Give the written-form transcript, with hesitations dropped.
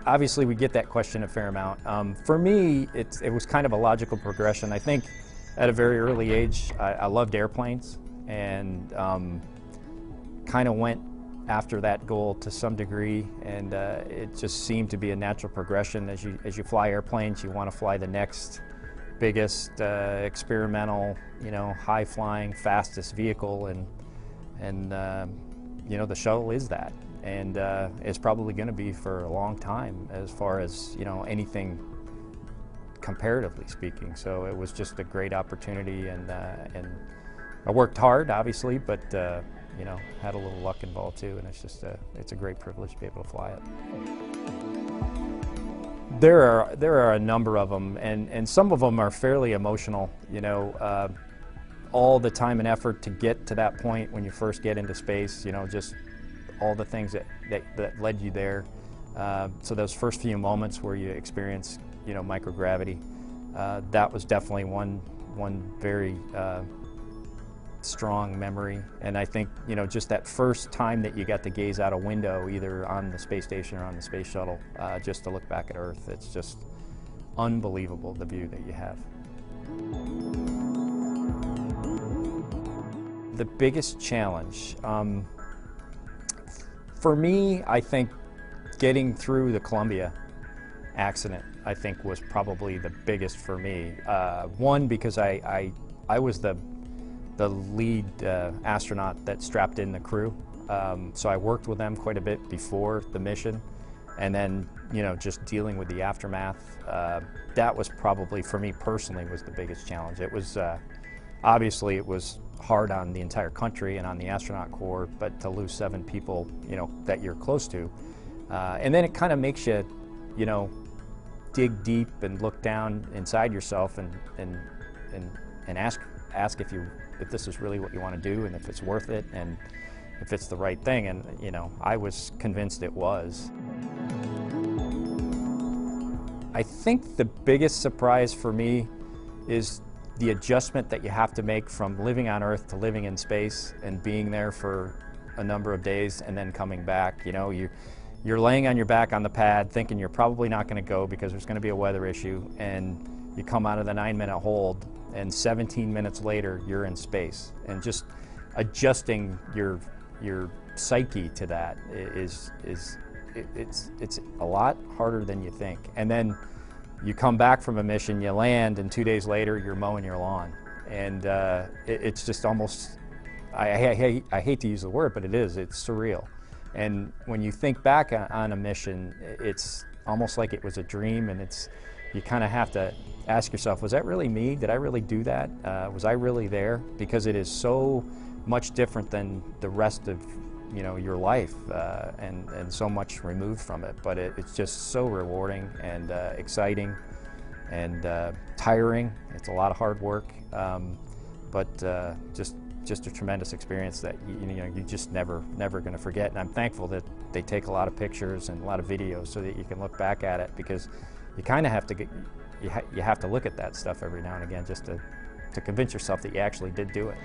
obviously we get that question a fair amount. For me, it was kind of a logical progression. I think at a very early age, I loved airplanes, and kind of went after that goal to some degree, and it just seemed to be a natural progression. As you fly airplanes, you want to fly the next biggest experimental, high flying, fastest vehicle, and the shuttle is that, and it's probably going to be for a long time as far as anything comparatively speaking. So it was just a great opportunity, and I worked hard, obviously, but had a little luck involved too, and it's a great privilege to be able to fly it. There are a number of them, and some of them are fairly emotional. All the time and effort to get to that point when you first get into space, just all the things that led you there. So those first few moments where you experience, microgravity, that was definitely one very strong memory. And I think, just that first time that you got to gaze out a window, either on the space station or on the space shuttle, just to look back at Earth, it's just unbelievable, the view that you have. The biggest challenge, for me, I think getting through the Columbia accident, I think, was probably the biggest for me. One, because I was the lead astronaut that strapped in the crew, so I worked with them quite a bit before the mission, and then just dealing with the aftermath. That was probably, for me personally, was the biggest challenge. It was obviously it was hard on the entire country and on the astronaut corps, but to lose 7 people, that you're close to, and then it kind of makes you, dig deep and look down inside yourself and ask if this is really what you want to do, and if it's worth it, and if it's the right thing. And I was convinced it was. I think the biggest surprise for me is the adjustment that you have to make from living on Earth to living in space and being there for a number of days and then coming back. You're laying on your back on the pad thinking you're probably not going to go because there's going to be a weather issue, and you come out of the 9-minute hold, and 17 minutes later you're in space. And just adjusting your psyche to that it's a lot harder than you think. And then you come back from a mission, you land, and 2 days later you're mowing your lawn. And it's just almost, I hate to use the word, but it's surreal. And when you think back on a mission, it's almost like it was a dream, and you kind of have to ask yourself, was that really me? Did I really do that? Was I really there? Because it is so much different than the rest of your life, and so much removed from it. But it's just so rewarding and exciting and tiring. It's a lot of hard work, but just a tremendous experience that you just never going to forget. And I'm thankful that they take a lot of pictures and a lot of videos so that you can look back at it, because you kind of have to you have to look at that stuff every now and again just to convince yourself that you actually did do it.